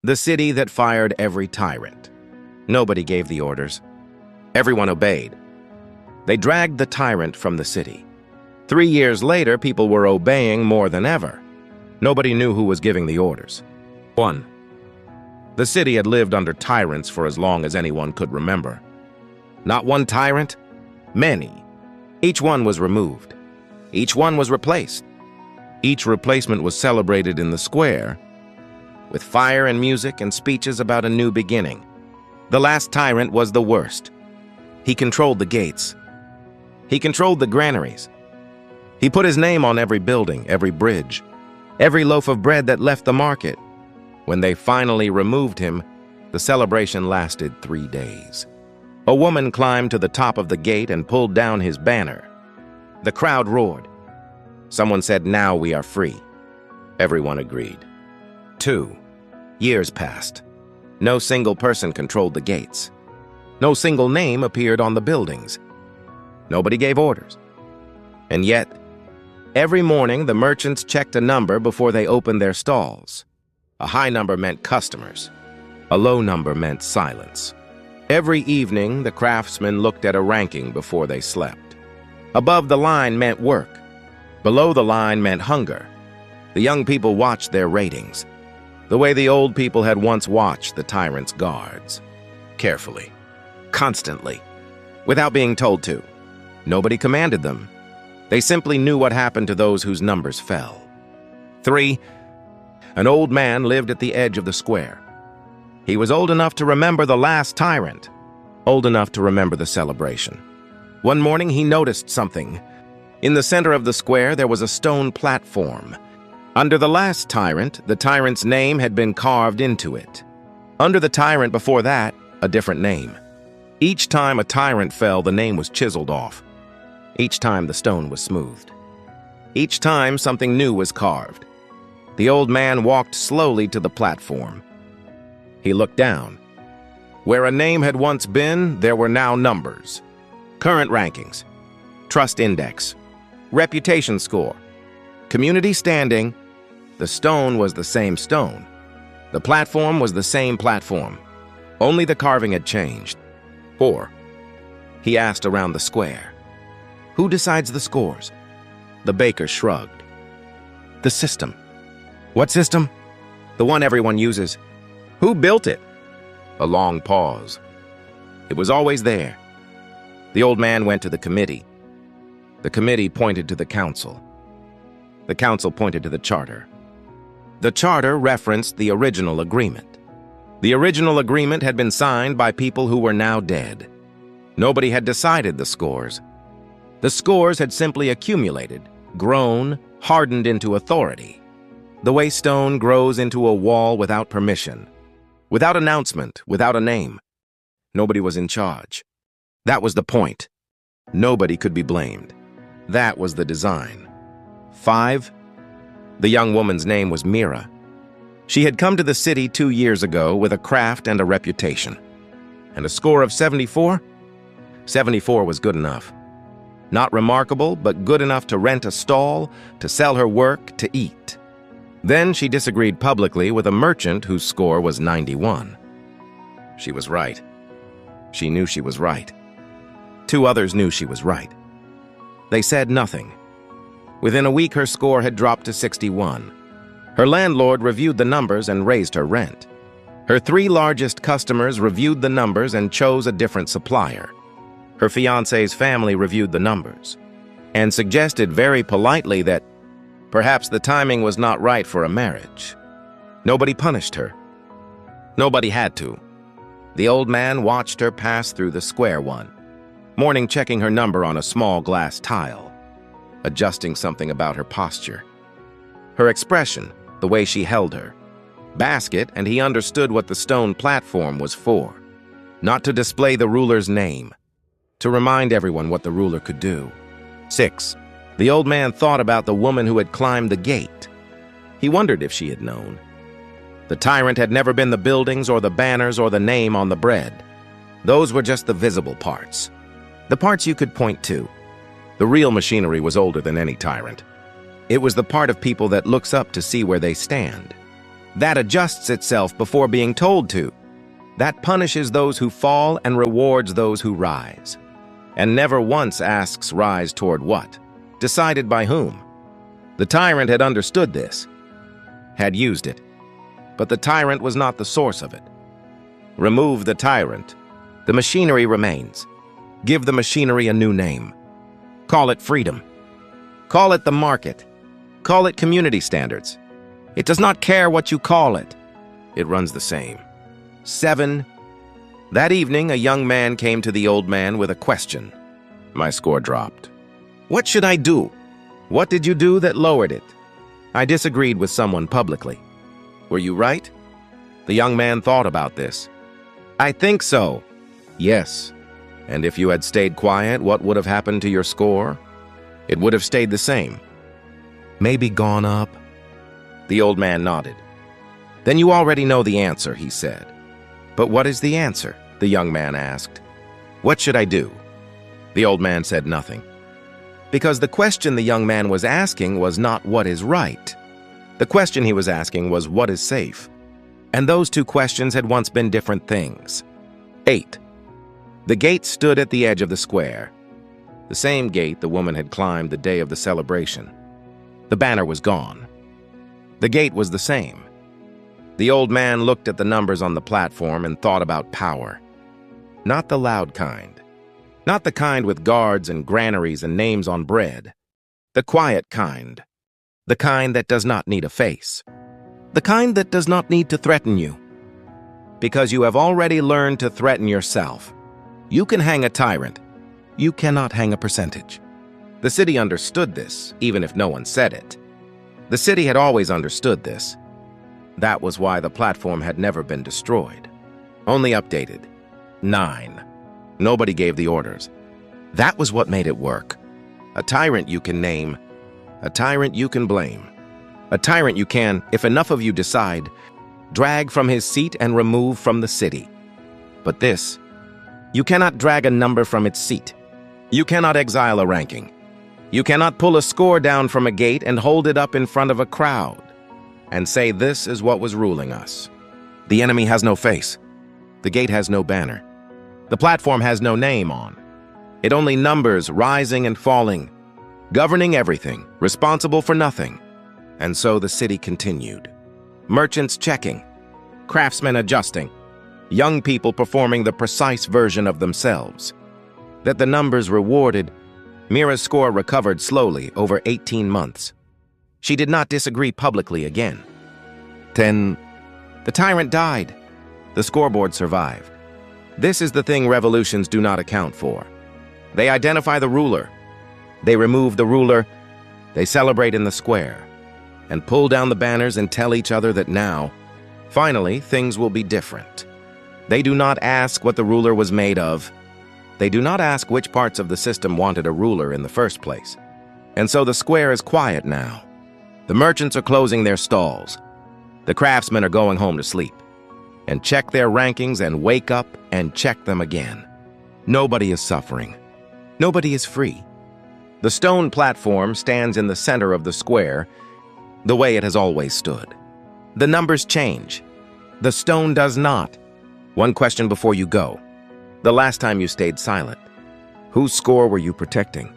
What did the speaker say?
The city that fired every tyrant. Nobody gave the orders. Everyone obeyed. They dragged the tyrant from the city. 3 years later, people were obeying more than ever. Nobody knew who was giving the orders. 1. The city had lived under tyrants for as long as anyone could remember. Not one tyrant, many. Each one was removed. Each one was replaced. Each replacement was celebrated in the square with fire and music and speeches about a new beginning. The last tyrant was the worst. He controlled the gates. He controlled the granaries. He put his name on every building, every bridge, every loaf of bread that left the market. When they finally removed him, the celebration lasted 3 days. A woman climbed to the top of the gate and pulled down his banner. The crowd roared. Someone said, "Now we are free." Everyone agreed. 2. Years passed. No single person controlled the gates. No single name appeared on the buildings. Nobody gave orders. And yet, every morning the merchants checked a number before they opened their stalls. A high number meant customers. A low number meant silence. Every evening, the craftsmen looked at a ranking before they slept. Above the line meant work. Below the line meant hunger. The young people watched their ratings, the way the old people had once watched the tyrant's guards. Carefully, constantly, without being told to. Nobody commanded them. They simply knew what happened to those whose numbers fell. 3. An old man lived at the edge of the square. He was old enough to remember the last tyrant, old enough to remember the celebration. One morning he noticed something. In the center of the square there was a stone platform. Under the last tyrant, the tyrant's name had been carved into it. Under the tyrant before that, a different name. Each time a tyrant fell, the name was chiseled off. Each time the stone was smoothed. Each time something new was carved. The old man walked slowly to the platform. He looked down. Where a name had once been, there were now numbers. Current rankings, trust index, reputation score, community standing. The stone was the same stone. The platform was the same platform. Only the carving had changed. 4. He asked around the square. Who decides the scores? The baker shrugged. The system. What system? The one everyone uses. Who built it? A long pause. It was always there. The old man went to the committee. The committee pointed to the council. The council pointed to the charter. The charter referenced the original agreement. The original agreement had been signed by people who were now dead. Nobody had decided the scores. The scores had simply accumulated, grown, hardened into authority. The way stone grows into a wall without permission, without announcement, without a name. Nobody was in charge. That was the point. Nobody could be blamed. That was the design. 5. The young woman's name was Mira. She had come to the city 2 years ago with a craft and a reputation. And a score of 74? 74 was good enough. Not remarkable, but good enough to rent a stall, to sell her work, to eat. Then she disagreed publicly with a merchant whose score was 91. She was right. She knew she was right. 2 others knew she was right. They said nothing. Within a week, her score had dropped to 61. Her landlord reviewed the numbers and raised her rent. Her 3 largest customers reviewed the numbers and chose a different supplier. Her fiancé's family reviewed the numbers and suggested very politely that perhaps the timing was not right for a marriage. Nobody punished her. Nobody had to. The old man watched her pass through the square one morning, checking her number on a small glass tile, adjusting something about her posture. Her expression, the way she held her basket, and he understood what the stone platform was for. Not to display the ruler's name, to remind everyone what the ruler could do. 6. The old man thought about the woman who had climbed the gate. He wondered if she had known. The tyrant had never been the buildings or the banners or the name on the bread. Those were just the visible parts. The parts you could point to. The real machinery was older than any tyrant. It was the part of people that looks up to see where they stand. That adjusts itself before being told to. That punishes those who fall and rewards those who rise. And never once asks rise toward what? Decided by whom? The tyrant had understood this, had used it. But the tyrant was not the source of it. Remove the tyrant. The machinery remains. Give the machinery a new name. Call it freedom. Call it the market. Call it community standards. It does not care what you call it. It runs the same. 7. That evening, a young man came to the old man with a question. My score dropped. What should I do? What did you do that lowered it? I disagreed with someone publicly. Were you right? The young man thought about this. I think so. Yes. And if you had stayed quiet, what would have happened to your score? It would have stayed the same. Maybe gone up. The old man nodded. Then you already know the answer, he said. But what is the answer? The young man asked. What should I do? The old man said nothing. Because the question the young man was asking was not what is right. The question he was asking was what is safe. And those two questions had once been different things. 8. The gate stood at the edge of the square. The same gate the woman had climbed the day of the celebration. The banner was gone. The gate was the same. The old man looked at the numbers on the platform and thought about power. Not the loud kind. Not the kind with guards and granaries and names on bread. The quiet kind. The kind that does not need a face. The kind that does not need to threaten you. Because you have already learned to threaten yourself. You can hang a tyrant. You cannot hang a percentage. The city understood this, even if no one said it. The city had always understood this. That was why the platform had never been destroyed. Only updated. 9. Nobody gave the orders. That was what made it work. A tyrant you can name. A tyrant you can blame. A tyrant you can, if enough of you decide, drag from his seat and remove from the city. But this, you cannot drag a number from its seat. You cannot exile a ranking. You cannot pull a score down from a gate and hold it up in front of a crowd and say this is what was ruling us. The enemy has no face. The gate has no banner. The platform has no name on. It only numbers rising and falling, governing everything, responsible for nothing. And so the city continued. Merchants checking, craftsmen adjusting, young people performing the precise version of themselves. That the numbers rewarded, Mira's score recovered slowly over 18 months. She did not disagree publicly again. 10. The tyrant died. The scoreboard survived. This is the thing revolutions do not account for. They identify the ruler. They remove the ruler. They celebrate in the square and pull down the banners and tell each other that now, finally, things will be different. They do not ask what the ruler was made of. They do not ask which parts of the system wanted a ruler in the first place. And so the square is quiet now. The merchants are closing their stalls. The craftsmen are going home to sleep and check their rankings and wake up and check them again. Nobody is suffering. Nobody is free. The stone platform stands in the center of the square, the way it has always stood. The numbers change. The stone does not. One question before you go. The last time you stayed silent, whose score were you protecting?